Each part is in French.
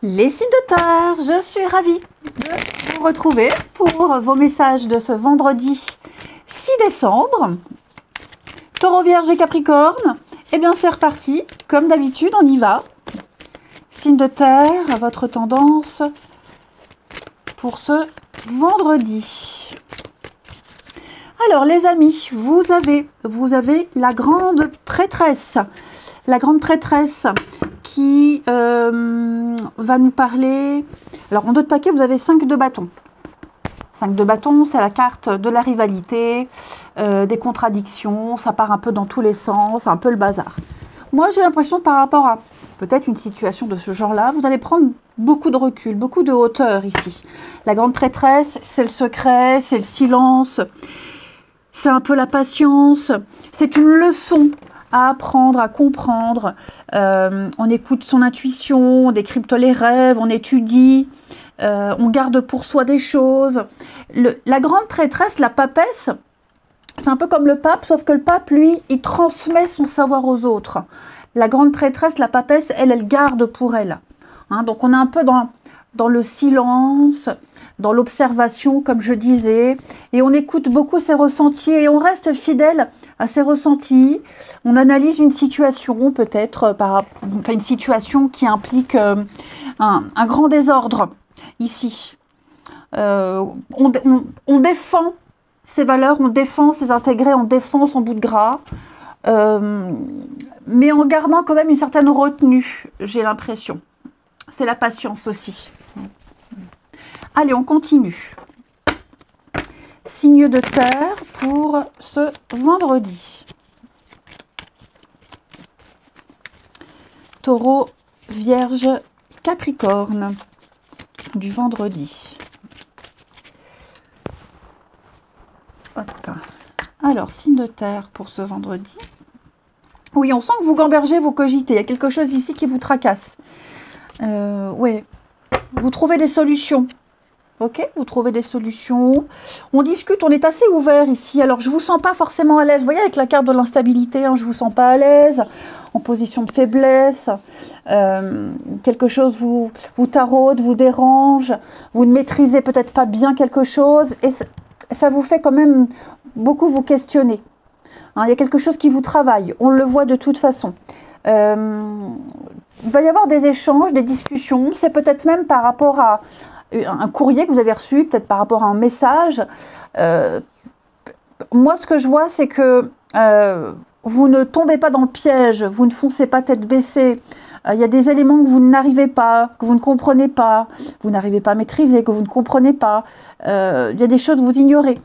Les signes de terre, je suis ravie de vous retrouver pour vos messages de ce vendredi 6 décembre. Taureau, Vierge et Capricorne, eh bien c'est reparti, comme d'habitude on y va. Signe de terre, votre tendance pour ce vendredi. Alors les amis, vous avez la grande prêtresse. La grande prêtresse qui va nous parler. Alors en d'autres paquets, vous avez 5 de bâton. 5 de bâton, c'est la carte de la rivalité, des contradictions, ça part un peu dans tous les sens, un peu le bazar. Moi j'ai l'impression par rapport à peut-être une situation de ce genre-là, vous allez prendre beaucoup de recul, beaucoup de hauteur ici. La grande prêtresse, c'est le secret, c'est le silence, c'est un peu la patience, c'est une leçon à apprendre, à comprendre. On écoute son intuition, on décrypte les rêves, on étudie, on garde pour soi des choses. La grande prêtresse, la papesse, c'est un peu comme le pape, sauf que le pape, lui, il transmet son savoir aux autres. La grande prêtresse, la papesse, elle garde pour elle. Hein, donc on est un peu dans le silence, dans l'observation, comme je disais, et on écoute beaucoup ses ressentis et on reste fidèle à ses ressentis. On analyse une situation, peut-être, une situation qui implique un grand désordre, ici. On défend ses valeurs, on défend ses intégrés, on défend son bout de gras, mais en gardant quand même une certaine retenue, j'ai l'impression. C'est la patience aussi. Allez, on continue. Signe de terre pour ce vendredi. Taureau, Vierge, Capricorne du vendredi. Hop. Alors, signe de terre pour ce vendredi. Oui, on sent que vous gambergez, vous cogitez. Il y a quelque chose ici qui vous tracasse. Oui, vous trouvez des solutions. Ok, vous trouvez des solutions. On discute, on est assez ouvert ici. Alors, je ne vous sens pas forcément à l'aise. Vous voyez, avec la carte de l'instabilité, hein, je ne vous sens pas à l'aise, en position de faiblesse. Quelque chose vous taraude, vous dérange. Vous ne maîtrisez peut-être pas bien quelque chose. Et ça vous fait quand même beaucoup vous questionner. Hein, il y a quelque chose qui vous travaille. On le voit de toute façon. Il va y avoir des échanges, des discussions. C'est peut-être même par rapport à un courrier que vous avez reçu, peut-être par rapport à un message. Moi, ce que je vois, c'est que vous ne tombez pas dans le piège, vous ne foncez pas tête baissée. Il y a des éléments que vous n'arrivez pas, que vous ne comprenez pas, vous n'arrivez pas à maîtriser, que vous ne comprenez pas. Il y a des choses que vous ignorez.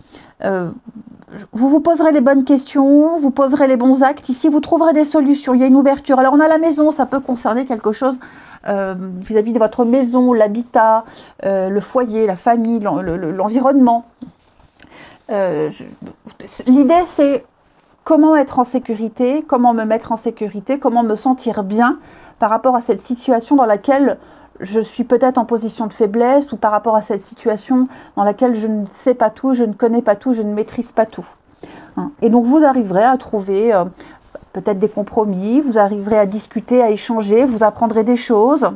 Vous vous poserez les bonnes questions, vous poserez les bons actes. Ici, vous trouverez des solutions. Il y a une ouverture. Alors, on a la maison, ça peut concerner quelque chose vis-à-vis de votre maison, l'habitat, le foyer, la famille, l'environnement. L'idée, c'est comment être en sécurité, comment me mettre en sécurité, comment me sentir bien par rapport à cette situation dans laquelle je suis peut-être en position de faiblesse ou par rapport à cette situation dans laquelle je ne sais pas tout, je ne connais pas tout, je ne maîtrise pas tout. Et donc, vous arriverez à trouver peut-être des compromis, vous arriverez à discuter, à échanger, vous apprendrez des choses.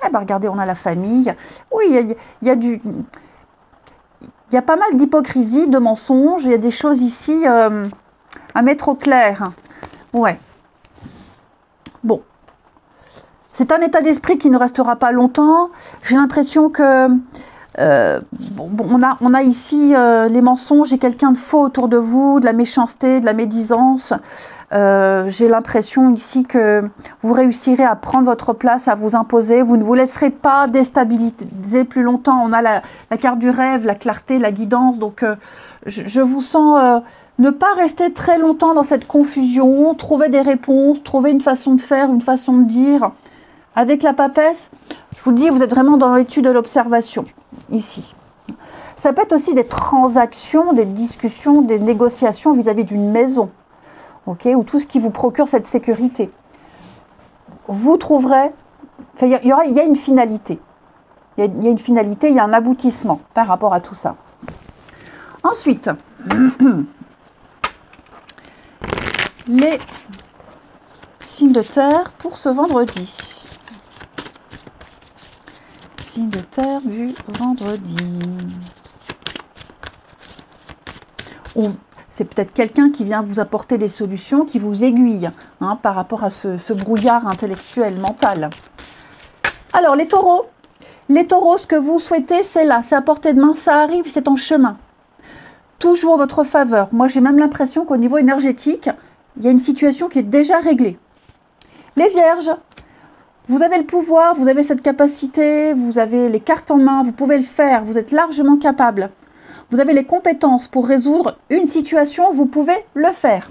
Eh ben, regardez, on a la famille. Oui, il y a pas mal d'hypocrisie, de mensonges. Il y a des choses ici à mettre au clair. Ouais. Bon. C'est un état d'esprit qui ne restera pas longtemps. J'ai l'impression que on a ici les mensonges et quelqu'un de faux autour de vous, de la méchanceté, de la médisance. J'ai l'impression ici que vous réussirez à prendre votre place, à vous imposer. Vous ne vous laisserez pas déstabiliser plus longtemps. On a la carte du rêve, la clarté, la guidance. Donc, je vous sens ne pas rester très longtemps dans cette confusion, trouver des réponses, trouver une façon de faire, une façon de dire. Avec la papesse, je vous le dis, vous êtes vraiment dans l'étude de l'observation, ici. Ça peut être aussi des transactions, des discussions, des négociations vis-à-vis d'une maison, okay, ou tout ce qui vous procure cette sécurité. Vous trouverez, il y a une finalité. Il y a une finalité, il y a un aboutissement par rapport à tout ça. Ensuite, les signes de terre pour ce vendredi. signes de terre du vendredi. C'est peut-être quelqu'un qui vient vous apporter des solutions, qui vous aiguille hein, par rapport à ce brouillard intellectuel, mental. Alors, les taureaux, ce que vous souhaitez, c'est là, c'est à portée de main, ça arrive, c'est en chemin. Tout joue en votre faveur. Moi, j'ai même l'impression qu'au niveau énergétique, il y a une situation qui est déjà réglée. Les vierges, vous avez le pouvoir, vous avez cette capacité, vous avez les cartes en main, vous pouvez le faire, vous êtes largement capable. Vous avez les compétences pour résoudre une situation, vous pouvez le faire.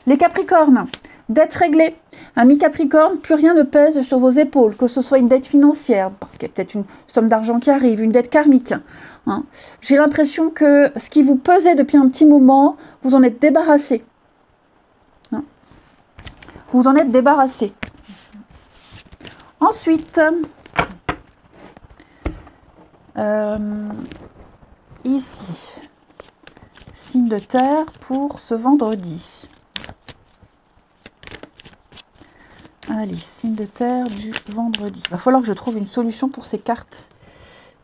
Les capricornes, dette réglée. Ami Capricorne, plus rien ne pèse sur vos épaules, que ce soit une dette financière, parce qu'il y a peut-être une somme d'argent qui arrive, une dette karmique. Hein. J'ai l'impression que ce qui vous pesait depuis un petit moment, vous en êtes débarrassé. Hein. Vous en êtes débarrassé. Ensuite, ici, signe de terre pour ce vendredi. Allez, signe de terre du vendredi. Il va falloir que je trouve une solution pour ces cartes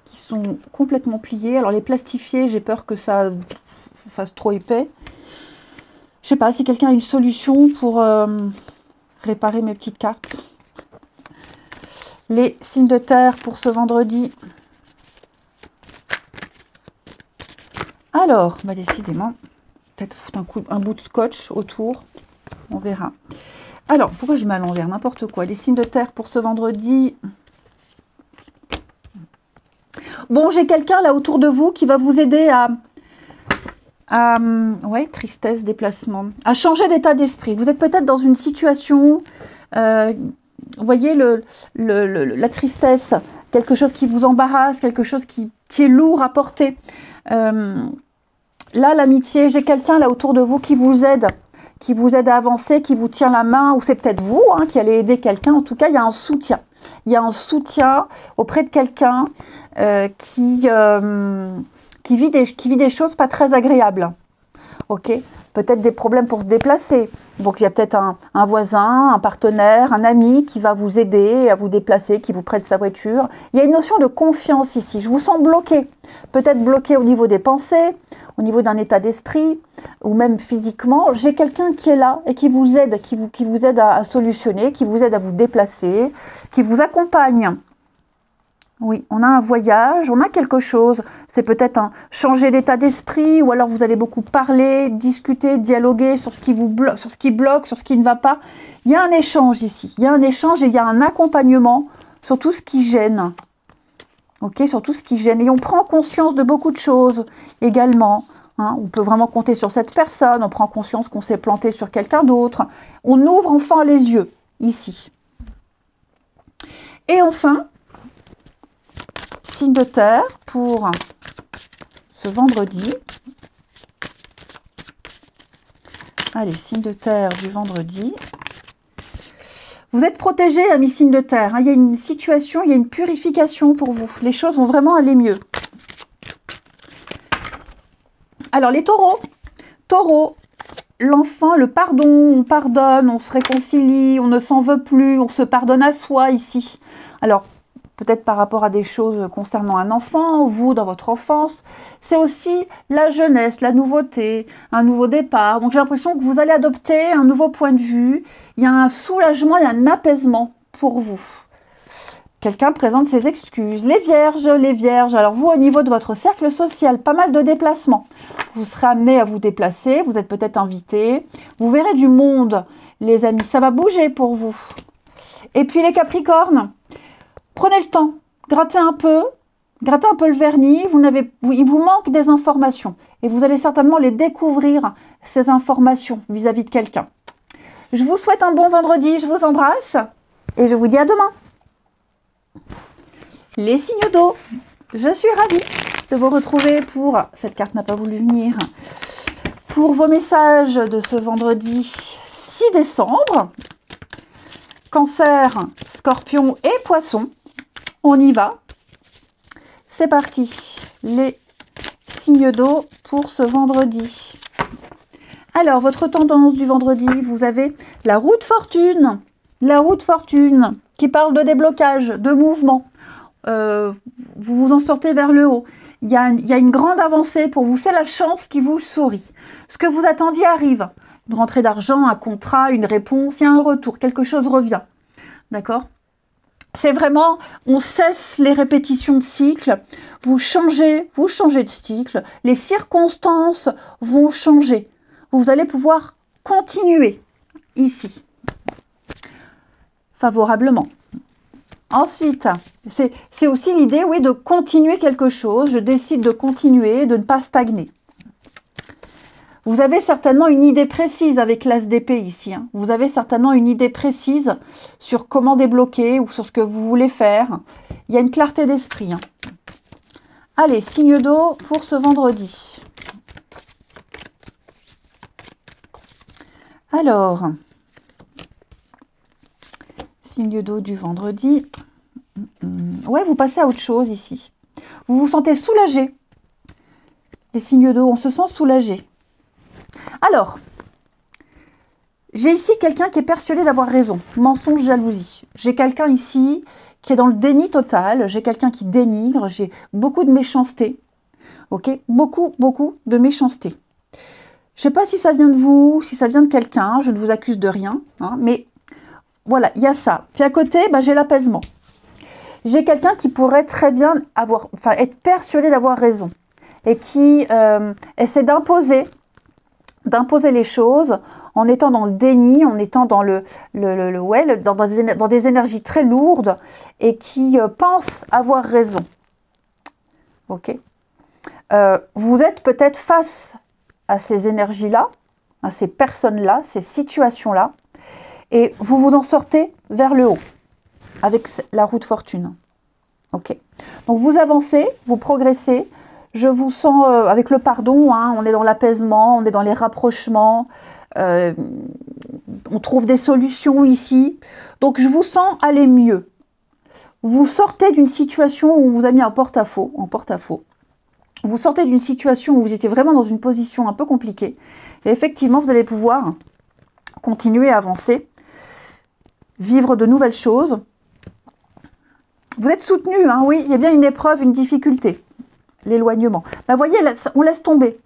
qui sont complètement pliées. Alors les plastifier, j'ai peur que ça fasse trop épais. Je sais pas si quelqu'un a une solution pour réparer mes petites cartes. Les signes de terre pour ce vendredi. Alors, bah décidément, peut-être foutre un bout de scotch autour. On verra. Alors, pourquoi je mets à l'envers? N'importe quoi. Les signes de terre pour ce vendredi. Bon, j'ai quelqu'un là autour de vous qui va vous aider ouais, tristesse, déplacement, à changer d'état d'esprit. Vous êtes peut-être dans une situation, vous voyez, la tristesse, quelque chose qui vous embarrasse, quelque chose qui est lourd à porter. Là, l'amitié, j'ai quelqu'un là autour de vous qui vous aide à avancer, qui vous tient la main, ou c'est peut-être vous hein, qui allez aider quelqu'un. En tout cas, il y a un soutien. Il y a un soutien auprès de quelqu'un qui vit des choses pas très agréables. Ok, peut-être des problèmes pour se déplacer. Donc, il y a peut-être un voisin, un partenaire, un ami qui va vous aider à vous déplacer, qui vous prête sa voiture. Il y a une notion de confiance ici. Je vous sens bloqué. Peut-être bloqué au niveau des pensées, au niveau d'un état d'esprit, ou même physiquement. J'ai quelqu'un qui est là et qui vous aide, qui vous aide à solutionner, qui vous aide à vous déplacer, qui vous accompagne. Oui, on a un voyage, on a quelque chose. C'est peut-être un changer d'état d'esprit, ou alors vous allez beaucoup parler, discuter, dialoguer sur ce qui vous bloque, sur ce qui bloque, sur ce qui ne va pas. Il y a un échange ici. Il y a un échange et il y a un accompagnement sur tout ce qui gêne. Ok, sur tout ce qui gêne. Et on prend conscience de beaucoup de choses également. Hein. On peut vraiment compter sur cette personne. On prend conscience qu'on s'est planté sur quelqu'un d'autre. On ouvre enfin les yeux ici. Et enfin, signe de terre pour ce vendredi. Allez, signe de terre du vendredi. Vous êtes protégé, amis signes de terre. Hein. Il y a une situation, il y a une purification pour vous. Les choses vont vraiment aller mieux. Alors, les taureaux. Taureaux, l'enfant, le pardon, on pardonne, on se réconcilie, on ne s'en veut plus, on se pardonne à soi ici. Alors, peut-être par rapport à des choses concernant un enfant, vous dans votre enfance. C'est aussi la jeunesse, la nouveauté, un nouveau départ. Donc j'ai l'impression que vous allez adopter un nouveau point de vue. Il y a un soulagement, il y a un apaisement pour vous. Quelqu'un présente ses excuses. Les vierges, alors vous au niveau de votre cercle social, pas mal de déplacements. Vous serez amené à vous déplacer, vous êtes peut-être invité. Vous verrez du monde, les amis, ça va bouger pour vous. Et puis les capricornes, prenez le temps, grattez un peu le vernis, il vous manque des informations et vous allez certainement les découvrir, ces informations vis-à-vis de quelqu'un. Je vous souhaite un bon vendredi, je vous embrasse et je vous dis à demain. Les signes d'eau, je suis ravie de vous retrouver pour, cette carte n'a pas voulu venir, pour vos messages de ce vendredi 6 décembre. Cancer, Scorpion et Poisson. On y va. C'est parti. Les signes d'eau pour ce vendredi. Alors, votre tendance du vendredi, vous avez la roue de fortune. La roue de fortune qui parle de déblocage, de mouvement. vous vous en sortez vers le haut. Il y a une grande avancée pour vous. C'est la chance qui vous sourit. Ce que vous attendiez arrive. Une rentrée d'argent, un contrat, une réponse, il y a un retour. Quelque chose revient. D'accord? C'est vraiment, on cesse les répétitions de cycles. Vous changez de cycle. Les circonstances vont changer. Vous allez pouvoir continuer ici, favorablement. Ensuite, c'est aussi l'idée, oui, de continuer quelque chose. Je décide de continuer, de ne pas stagner. Vous avez certainement une idée précise avec l'as d'épée ici. Hein. Vous avez certainement une idée précise sur comment débloquer ou sur ce que vous voulez faire. Il y a une clarté d'esprit. Hein. Allez, signe d'eau pour ce vendredi. Alors, signe d'eau du vendredi. Ouais, vous passez à autre chose ici. Vous vous sentez soulagé. Les signes d'eau, on se sent soulagé. Alors, j'ai ici quelqu'un qui est persuadé d'avoir raison. Mensonge, jalousie. J'ai quelqu'un ici qui est dans le déni total. J'ai quelqu'un qui dénigre. J'ai beaucoup de méchanceté. Ok? Beaucoup de méchanceté. Je ne sais pas si ça vient de vous, si ça vient de quelqu'un. Je ne vous accuse de rien. Hein, mais voilà, il y a ça. Puis à côté, j'ai l'apaisement. J'ai quelqu'un qui pourrait très bien être persuadé d'avoir raison. Et qui essaie d'imposer les choses en étant dans le déni, en étant dans dans des énergies très lourdes et qui pense avoir raison. Ok. Vous êtes peut-être face à ces énergies-là, à ces personnes-là, ces situations-là, et vous vous en sortez vers le haut avec la roue de fortune. Ok. Donc vous avancez, vous progressez. Je vous sens avec le pardon, hein, on est dans l'apaisement, on est dans les rapprochements, on trouve des solutions ici. Donc je vous sens aller mieux. Vous sortez d'une situation où on vous a mis en porte-à-faux. Vous sortez d'une situation où vous étiez vraiment dans une position un peu compliquée. Et effectivement, vous allez pouvoir continuer à avancer, vivre de nouvelles choses. Vous êtes soutenu, hein, oui, il y a bien une épreuve, une difficulté. L'éloignement. Vous voyez, là, on laisse tomber.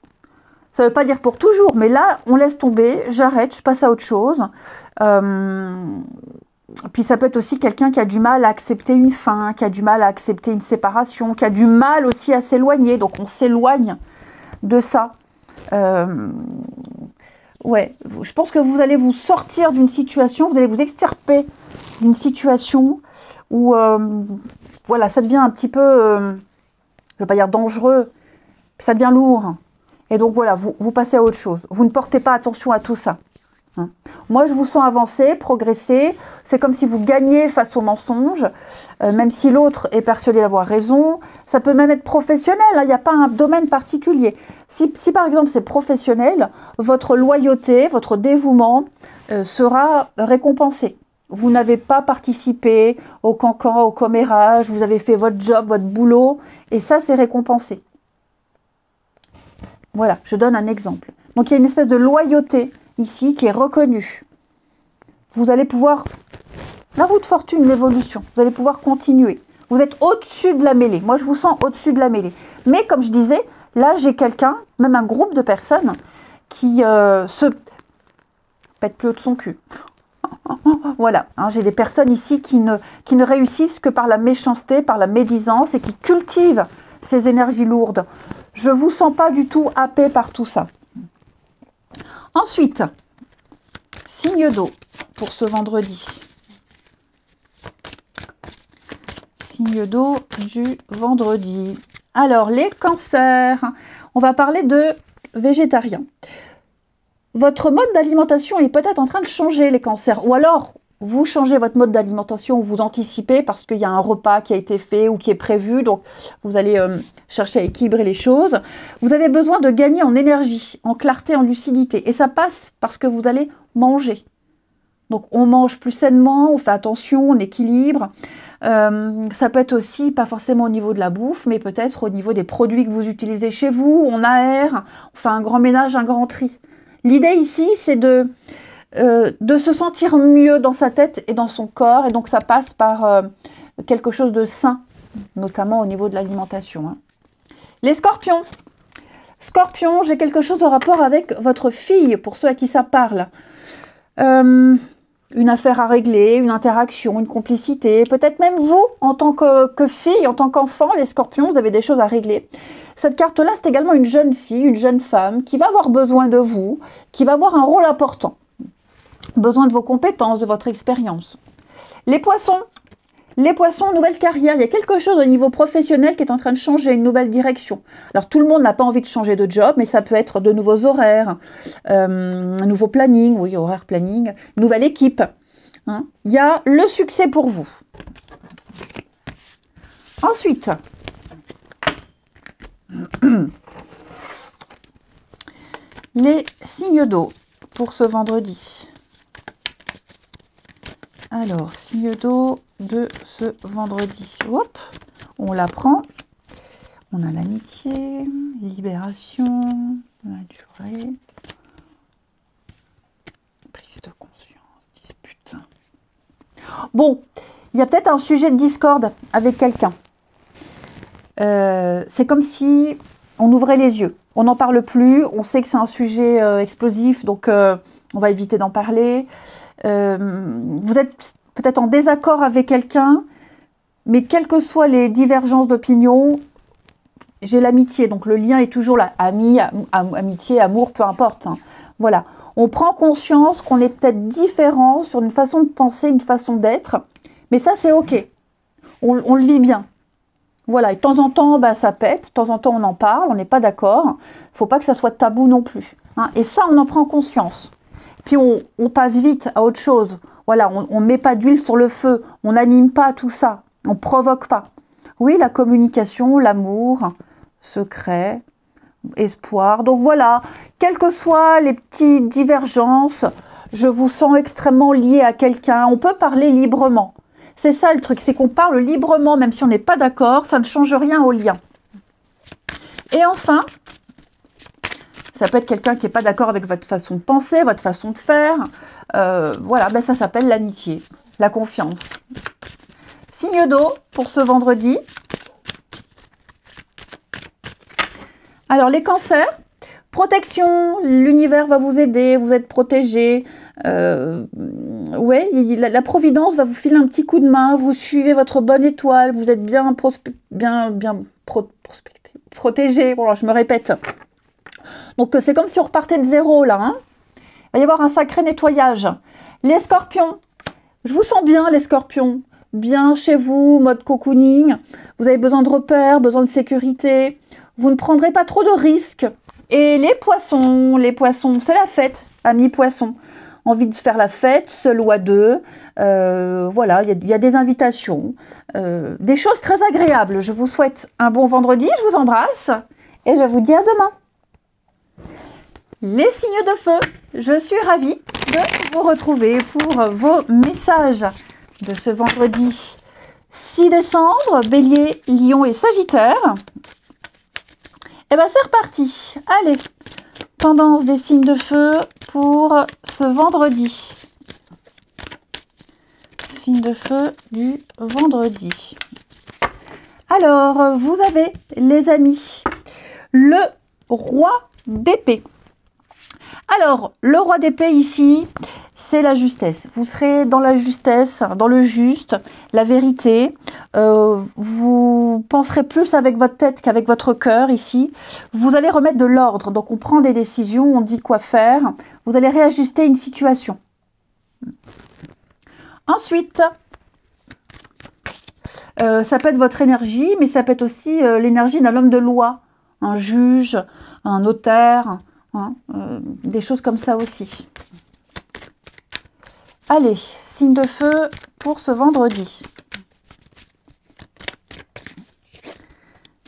Ça ne veut pas dire pour toujours, mais là, on laisse tomber, j'arrête, je passe à autre chose. Puis ça peut être aussi quelqu'un qui a du mal à accepter une fin, qui a du mal à accepter une séparation, qui a du mal aussi à s'éloigner. Donc on s'éloigne de ça. Ouais, je pense que vous allez vous sortir d'une situation, vous allez vous extirper d'une situation où, voilà, ça devient un petit peu... je ne veux pas dire dangereux, ça devient lourd. Et donc voilà, vous passez à autre chose. Vous ne portez pas attention à tout ça. Hein. Moi, je vous sens avancer, progresser. C'est comme si vous gagnez face au mensonge, même si l'autre est persuadé d'avoir raison. Ça peut même être professionnel, hein. Il n'y a pas un domaine particulier. Si par exemple c'est professionnel, votre loyauté, votre dévouement sera récompensé. Vous n'avez pas participé au cancan, au commérage, vous avez fait votre job, votre boulot, et ça, c'est récompensé. Voilà, je donne un exemple. Donc, il y a une espèce de loyauté ici qui est reconnue. Vous allez pouvoir... La roue de fortune, l'évolution, vous allez pouvoir continuer. Vous êtes au-dessus de la mêlée. Moi, je vous sens au-dessus de la mêlée. Mais comme je disais, là, j'ai quelqu'un, même un groupe de personnes, qui se pète plus haut de son cul. Voilà, hein, j'ai des personnes ici qui ne réussissent que par la méchanceté, par la médisance et qui cultivent ces énergies lourdes. Je ne vous sens pas du tout happé par tout ça. Ensuite, signe d'eau pour ce vendredi. Signe d'eau du vendredi. Alors, les cancers. On va parler de végétariens. Votre mode d'alimentation est peut-être en train de changer, les cancers. Ou alors, vous changez votre mode d'alimentation, vous anticipez parce qu'il y a un repas qui a été fait ou qui est prévu. Donc, vous allez chercher à équilibrer les choses. Vous avez besoin de gagner en énergie, en clarté, en lucidité. Et ça passe parce que vous allez manger. Donc, on mange plus sainement, on fait attention, on équilibre. Ça peut être aussi, pas forcément au niveau de la bouffe, mais peut-être au niveau des produits que vous utilisez chez vous. On aère, on fait un grand ménage, un grand tri. L'idée ici, c'est de se sentir mieux dans sa tête et dans son corps. Et donc, ça passe par quelque chose de sain notamment au niveau de l'alimentation. Hein. Les scorpions. Scorpion, j'ai quelque chose en rapport avec votre fille, pour ceux à qui ça parle. Une affaire à régler, une interaction, une complicité. Peut-être même vous, en tant que fille, en tant qu'enfant, les scorpions, vous avez des choses à régler. Cette carte-là, c'est également une jeune fille, une jeune femme qui va avoir besoin de vous, qui va avoir un rôle important. Besoin de vos compétences, de votre expérience. Les poissons, nouvelle carrière. Il y a quelque chose au niveau professionnel qui est en train de changer, une nouvelle direction. Alors, tout le monde n'a pas envie de changer de job, mais ça peut être de nouveaux horaires, un nouveau planning, oui, horaire planning, nouvelle équipe. Hein. Il y a le succès pour vous. Ensuite, les signes d'eau pour ce vendredi. Alors, signe d'eau de ce vendredi. Hop, on la prend. On a l'amitié, libération, la durée, prise de conscience, dispute. Bon, il y a peut-être un sujet de discorde avec quelqu'un. C'est comme si on ouvrait les yeux. On n'en parle plus. On sait que c'est un sujet explosif, donc on va éviter d'en parler. Vous êtes peut-être en désaccord avec quelqu'un, mais quelles que soient les divergences d'opinion, j'ai l'amitié, donc le lien est toujours là. Amitié, amour, peu importe. Hein. Voilà. On prend conscience qu'on est peut-être différent sur une façon de penser, une façon d'être, mais ça c'est ok. On le vit bien. Voilà, et de temps en temps, bah, ça pète, de temps en temps on en parle, on n'est pas d'accord. Il ne faut pas que ça soit tabou non plus. Hein. Et ça, on en prend conscience. Puis on passe vite à autre chose. Voilà, on ne met pas d'huile sur le feu, on n'anime pas tout ça, on ne provoque pas. Oui, la communication, l'amour, secret, espoir. Donc voilà, quelles que soient les petites divergences, je vous sens extrêmement lié à quelqu'un. On peut parler librement. C'est ça le truc, c'est qu'on parle librement, même si on n'est pas d'accord, ça ne change rien au lien. Et enfin, ça peut être quelqu'un qui n'est pas d'accord avec votre façon de penser, votre façon de faire. Voilà, ben ça s'appelle l'amitié, la confiance. Signe d'eau pour ce vendredi. Alors, les cancers, protection, l'univers va vous aider, vous êtes protégé. Ouais, la providence va vous filer un petit coup de main, vous suivez votre bonne étoile, vous êtes bien protégé. Bon, alors, je me répète. Donc, c'est comme si on repartait de zéro, là. Hein. Il va y avoir un sacré nettoyage. Les scorpions, je vous sens bien, les scorpions. Bien chez vous, mode cocooning. Vous avez besoin de repères, besoin de sécurité. Vous ne prendrez pas trop de risques. Et les poissons, c'est la fête, amis poissons. Envie de faire la fête, seul ou à deux. Voilà, il y a des invitations. Des choses très agréables. Je vous souhaite un bon vendredi, je vous embrasse. Et je vous dis à demain. Les signes de feu, je suis ravie de vous retrouver pour vos messages de ce vendredi 6 décembre, Bélier, Lion et Sagittaire. Et bien c'est reparti. Allez, tendance des signes de feu pour ce vendredi. Signe de feu du vendredi. Alors, vous avez les amis, le roi d'épée. Alors, le roi d'épée ici, c'est la justesse. Vous serez dans la justesse, dans le juste, la vérité. Vous penserez plus avec votre tête qu'avec votre cœur ici. Vous allez remettre de l'ordre. Donc, on prend des décisions, on dit quoi faire. Vous allez réajuster une situation. Ensuite, ça peut être votre énergie, mais ça peut être aussi l'énergie d'un homme de loi. Un juge, un notaire... Hein, des choses comme ça aussi. Allez, signe de feu pour ce vendredi.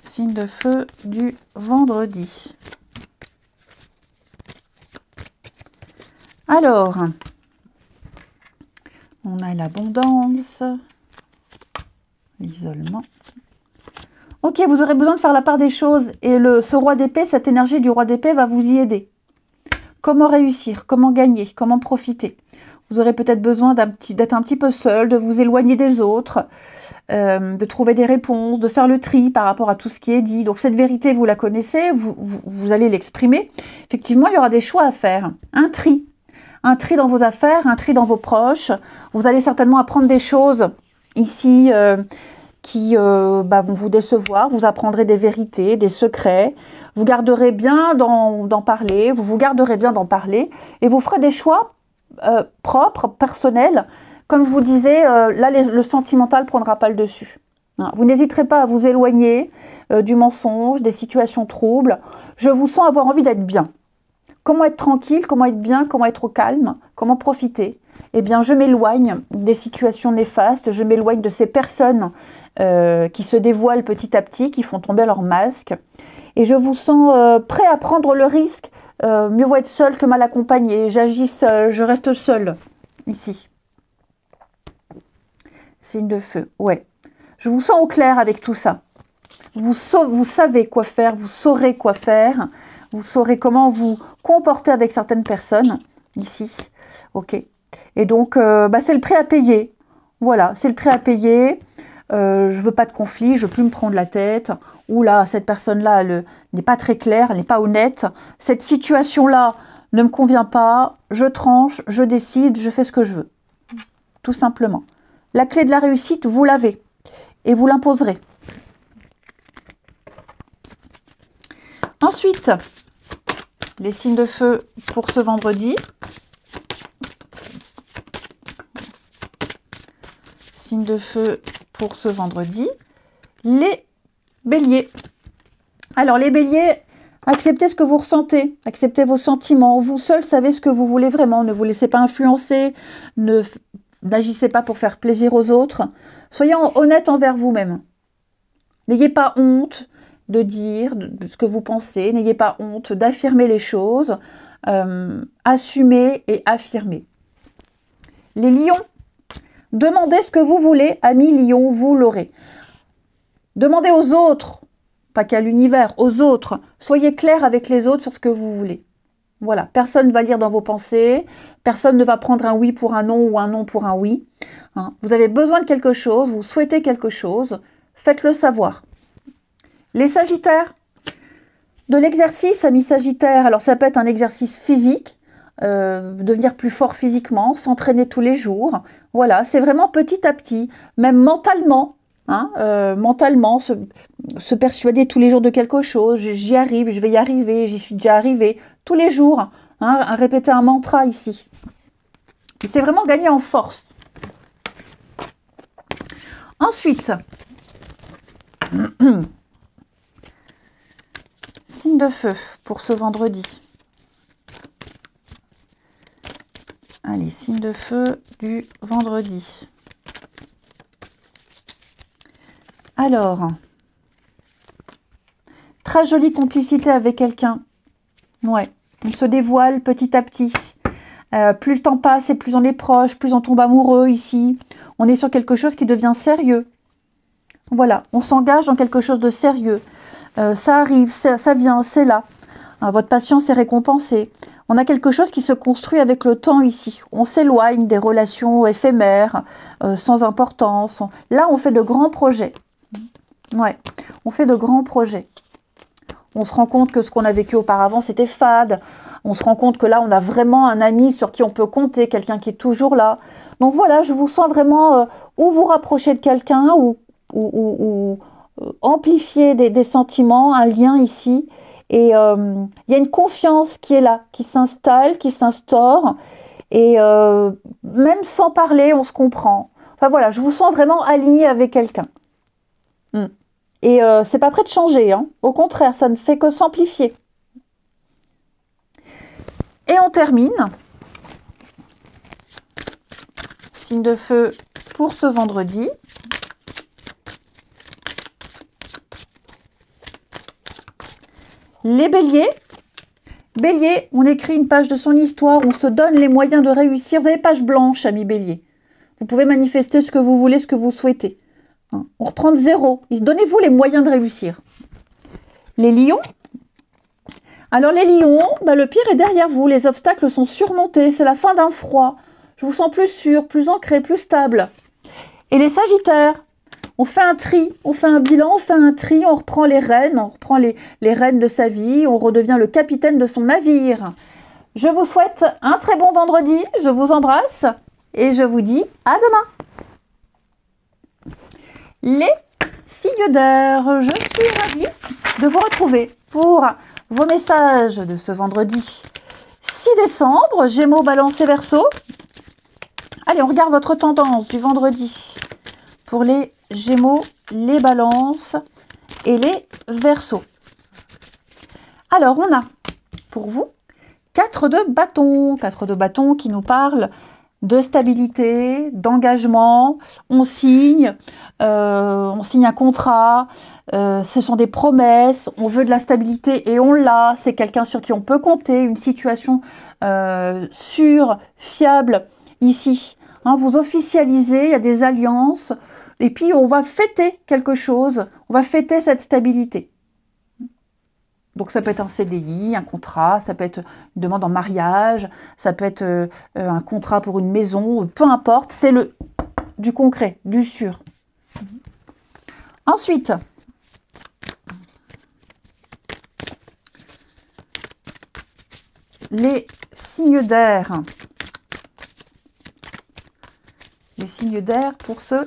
Signe de feu du vendredi. Alors, on a l'abondance, l'isolement. Ok, vous aurez besoin de faire la part des choses et ce roi d'épée, cette énergie du roi d'épée va vous y aider. Comment réussir, comment gagner, comment profiter. Vous aurez peut-être besoin d'être un petit peu seul, de vous éloigner des autres, de trouver des réponses, de faire le tri par rapport à tout ce qui est dit. Donc cette vérité, vous la connaissez, vous allez l'exprimer. Effectivement, il y aura des choix à faire. Un tri dans vos affaires, un tri dans vos proches. Vous allez certainement apprendre des choses ici qui vont vous décevoir. Vous apprendrez des vérités, des secrets. Vous garderez bien d'en parler. Vous garderez bien d'en parler. Et vous ferez des choix propres, personnels. Comme je vous disais, là, le sentimental ne prendra pas le dessus. Hein, vous n'hésiterez pas à vous éloigner du mensonge, des situations troubles. Je vous sens avoir envie d'être bien. Comment être tranquille, comment être bien, comment être au calme, comment profiter? Eh bien, je m'éloigne des situations néfastes, je m'éloigne de ces personnes qui se dévoilent petit à petit, qui font tomber leur masque. Et je vous sens prêt à prendre le risque. Mieux vaut être seul que mal accompagné. J'agis seul, je reste seul, ici. Signe de feu, ouais. Je vous sens au clair avec tout ça. Vous savez quoi faire, vous saurez quoi faire. Vous saurez comment vous comporter avec certaines personnes, ici. Ok. Et donc, c'est le prix à payer. Voilà, c'est le prix à payer. Je veux pas de conflit, je veux plus me prendre la tête. Ouh là, cette personne-là, elle n'est pas très claire, elle n'est pas honnête. Cette situation-là ne me convient pas. Je tranche, je décide, je fais ce que je veux. Tout simplement. La clé de la réussite, vous l'avez. Et vous l'imposerez. Ensuite, les signes de feu pour ce vendredi. Signes de feu pour ce vendredi. Les béliers. Alors les béliers, acceptez ce que vous ressentez. Acceptez vos sentiments. Vous seul savez ce que vous voulez vraiment. Ne vous laissez pas influencer. N'agissez pas pour faire plaisir aux autres. Soyez honnête envers vous-même. N'ayez pas honte de dire de ce que vous pensez. N'ayez pas honte d'affirmer les choses. Assumez et affirmez. Les lions, demandez ce que vous voulez, amis lions, vous l'aurez. Demandez aux autres, pas qu'à l'univers, aux autres. Soyez clair avec les autres sur ce que vous voulez. Voilà, personne ne va lire dans vos pensées, personne ne va prendre un oui pour un non ou un non pour un oui. Hein. Vous avez besoin de quelque chose, vous souhaitez quelque chose, faites-le savoir. Les sagittaires, de l'exercice, amis sagittaires, alors ça peut être un exercice physique, devenir plus fort physiquement, s'entraîner tous les jours. Voilà, c'est vraiment petit à petit, même mentalement, hein, mentalement, se persuader tous les jours de quelque chose. J'y arrive, je vais y arriver, j'y suis déjà arrivée. Tous les jours, hein, à répéter un mantra ici. C'est vraiment gagner en force. Ensuite, signe de feu pour ce vendredi. Allez, signe de feu du vendredi. Alors, très jolie complicité avec quelqu'un. Ouais, on se dévoile petit à petit. Plus le temps passe et plus on est proche, plus on tombe amoureux ici. On est sur quelque chose qui devient sérieux. Voilà, on s'engage dans quelque chose de sérieux. Ça arrive, ça vient, c'est là. Votre patience est récompensée. On a quelque chose qui se construit avec le temps ici. On s'éloigne des relations éphémères, sans importance. Là, on fait de grands projets. Ouais, on fait de grands projets. On se rend compte que ce qu'on a vécu auparavant, c'était fade. On se rend compte que là, on a vraiment un ami sur qui on peut compter, quelqu'un qui est toujours là. Donc voilà, je vous sens vraiment ou vous rapprocher de quelqu'un ou amplifier des sentiments, un lien ici. Et il y a une confiance qui est là, qui s'installe, qui s'instaure. Et même sans parler, on se comprend. Enfin voilà, je vous sens vraiment aligné avec quelqu'un. Et c'est pas prêt de changer, hein. Au contraire, ça ne fait que s'amplifier. Et on termine. Signe de feu pour ce vendredi. Les béliers. Bélier, on écrit une page de son histoire, on se donne les moyens de réussir. Vous avez page blanche, amis bélier. Vous pouvez manifester ce que vous voulez, ce que vous souhaitez. On reprend de zéro. Donnez-vous les moyens de réussir. Les lions. Alors les lions, le pire est derrière vous. Les obstacles sont surmontés. C'est la fin d'un froid. je vous sens plus sûr, plus ancré, plus stable. Et les Sagittaires, on fait un tri, on fait un bilan, on fait un tri, on reprend les rênes, on reprend les rênes de sa vie, on redevient le capitaine de son navire. Je vous souhaite un très bon vendredi, je vous embrasse et je vous dis à demain. Les signes d'air, je suis ravie de vous retrouver pour vos messages de ce vendredi 6 décembre, Gémeaux, Balance et Verseau. Allez, on regarde votre tendance du vendredi pour les Gémeaux, les Balances et les Verseaux. Alors, on a pour vous 4 de bâtons. 4 de bâtons qui nous parlent de stabilité, d'engagement. On signe un contrat. Ce sont des promesses. On veut de la stabilité et on l'a. C'est quelqu'un sur qui on peut compter. Une situation sûre, fiable ici. Hein, vous officialisez, il y a des alliances. Et puis, on va fêter quelque chose. On va fêter cette stabilité. Donc, ça peut être un CDI, un contrat, ça peut être une demande en mariage, ça peut être un contrat pour une maison, peu importe. C'est du concret, du sûr. Ensuite, les signes d'air. Les signes d'air pour ce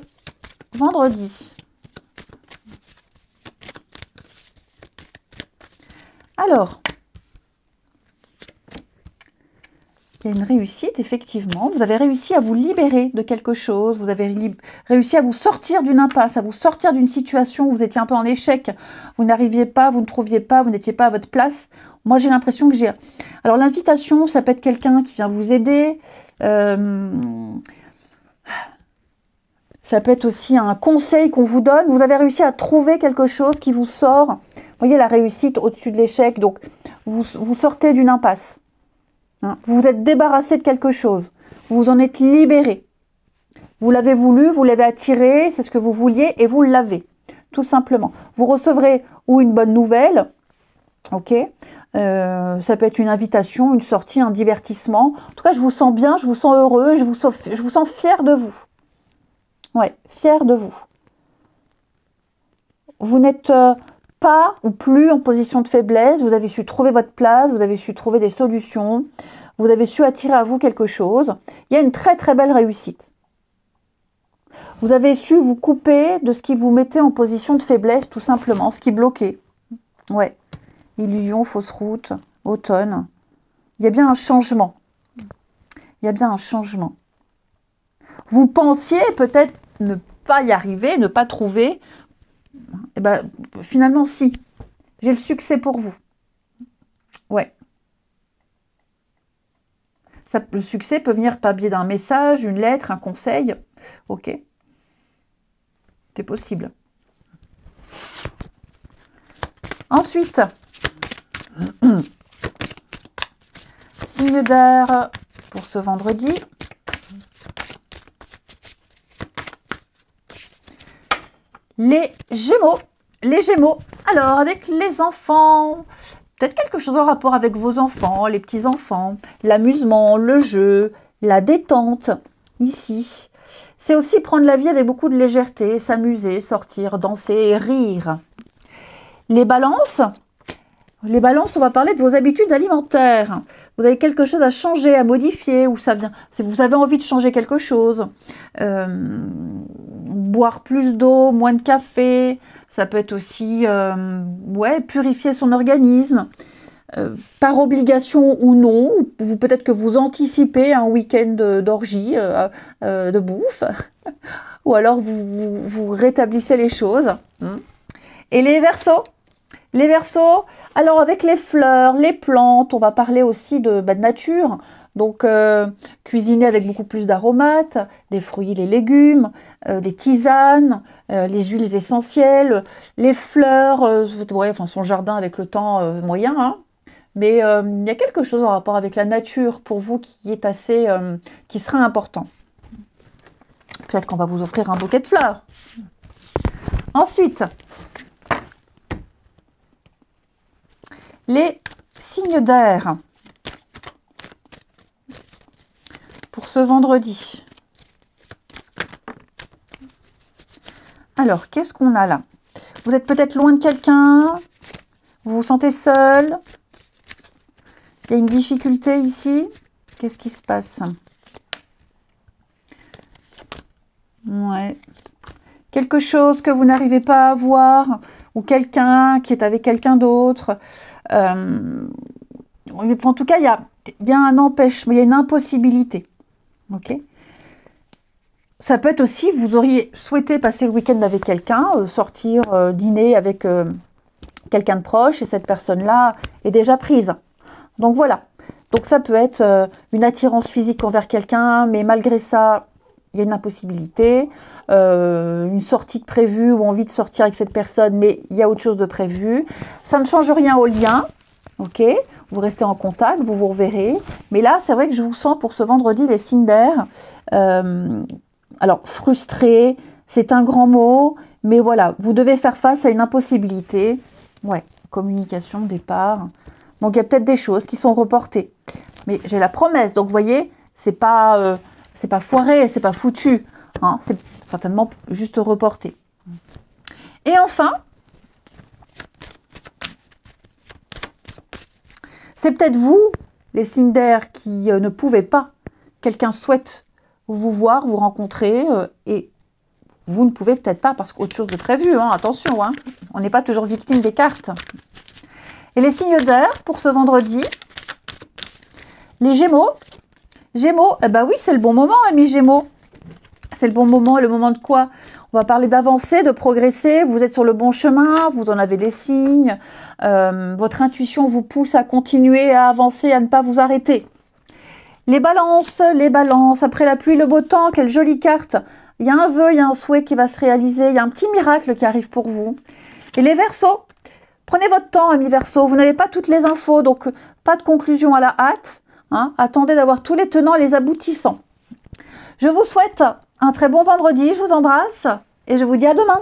vendredi. Alors, il y a une réussite, effectivement. Vous avez réussi à vous libérer de quelque chose. Vous avez réussi à vous sortir d'une impasse, à vous sortir d'une situation où vous étiez un peu en échec. Vous n'arriviez pas, vous ne trouviez pas, vous n'étiez pas à votre place. Moi, j'ai l'impression que j'ai... Alors, l'invitation, ça peut être quelqu'un qui vient vous aider. Ça peut être aussi un conseil qu'on vous donne. Vous avez réussi à trouver quelque chose qui vous sort. Vous voyez la réussite au-dessus de l'échec. Donc, vous sortez d'une impasse. Hein, vous vous êtes débarrassé de quelque chose. Vous vous en êtes libéré. Vous l'avez voulu, vous l'avez attiré, c'est ce que vous vouliez et vous l'avez. Tout simplement. Vous recevrez ou une bonne nouvelle. Ok. Ça peut être une invitation, une sortie, un divertissement. En tout cas, je vous sens bien, je vous sens heureux, je vous sens fier de vous. Ouais, fier de vous. Vous n'êtes pas ou plus en position de faiblesse. Vous avez su trouver votre place, vous avez su trouver des solutions. Vous avez su attirer à vous quelque chose. Il y a une très très belle réussite. Vous avez su vous couper de ce qui vous mettait en position de faiblesse, tout simplement, ce qui bloquait. Ouais, illusion, fausse route, automne. Il y a bien un changement. Il y a bien un changement. Vous pensiez peut-être ne pas y arriver, ne pas trouver. Eh ben, finalement, si. J'ai le succès pour vous. Ouais. Le succès peut venir par biais d'un message, une lettre, un conseil. Ok. C'est possible. Ensuite, signe d'air pour ce vendredi. Les Gémeaux. Les Gémeaux. Alors, avec les enfants, peut-être quelque chose en rapport avec vos enfants, les petits-enfants, l'amusement, le jeu, la détente, ici. C'est aussi prendre la vie avec beaucoup de légèreté, s'amuser, sortir, danser, rire. Les balances, on va parler de vos habitudes alimentaires. Vous avez quelque chose à changer, à modifier, ou ça vient. Si vous avez envie de changer quelque chose, boire plus d'eau, moins de café, ça peut être aussi purifier son organisme, par obligation ou non, ou peut-être que vous anticipez un week-end d'orgie, de bouffe, ou alors vous rétablissez les choses. Et les Verseaux. Les Verseaux, alors avec les fleurs, les plantes, on va parler aussi de nature. Donc, cuisiner avec beaucoup plus d'aromates, des fruits, les légumes, des tisanes, les huiles essentielles, les fleurs, son jardin avec le temps moyen. Hein. Mais il y a quelque chose en rapport avec la nature pour vous qui est assez, qui sera important. Peut-être qu'on va vous offrir un bouquet de fleurs. Ensuite, les signes d'air. Pour ce vendredi. Alors, qu'est-ce qu'on a là? Vous êtes peut-être loin de quelqu'un, vous vous sentez seul, il y a une difficulté ici. Qu'est-ce qui se passe? Ouais. Quelque chose que vous n'arrivez pas à voir, ou quelqu'un qui est avec quelqu'un d'autre. En tout cas, il y a un empêchement, il y a une impossibilité. Ok? Ça peut être aussi, vous auriez souhaité passer le week-end avec quelqu'un, sortir, dîner avec quelqu'un de proche, et cette personne-là est déjà prise. Donc voilà. Donc ça peut être une attirance physique envers quelqu'un, mais malgré ça, il y a une impossibilité. Une sortie de prévue ou envie de sortir avec cette personne, mais il y a autre chose de prévu. Ça ne change rien au lien. Ok, vous restez en contact, vous vous reverrez. Mais là, c'est vrai que je vous sens pour ce vendredi, les signes d'air. Alors, frustré, c'est un grand mot, mais voilà, vous devez faire face à une impossibilité. Ouais, communication, départ. Donc, il y a peut-être des choses qui sont reportées. Mais j'ai la promesse, donc vous voyez, c'est pas foiré, c'est pas foutu. Hein, c'est certainement juste reporté. Et enfin, c'est peut-être vous, les signes d'air, qui ne pouvez pas. Quelqu'un souhaite vous voir, vous rencontrer, et vous ne pouvez peut-être pas parce qu'autre chose de prévu. Hein, attention, hein, on n'est pas toujours victime des cartes. Et les signes d'air pour ce vendredi, les Gémeaux. Gémeaux, eh ben oui, c'est le bon moment, amis Gémeaux. C'est le bon moment. Le moment de quoi? On va parler d'avancer, de progresser. Vous êtes sur le bon chemin, vous en avez des signes. Votre intuition vous pousse à continuer, à avancer, à ne pas vous arrêter. Les balances, après la pluie, le beau temps, quelle jolie carte. Il y a un vœu, il y a un souhait qui va se réaliser, il y a un petit miracle qui arrive pour vous. Et les Verseaux, prenez votre temps, amis Verseaux, vous n'avez pas toutes les infos, donc pas de conclusion à la hâte. Hein. Attendez d'avoir tous les tenants et les aboutissants. Je vous souhaite un très bon vendredi, je vous embrasse et je vous dis à demain.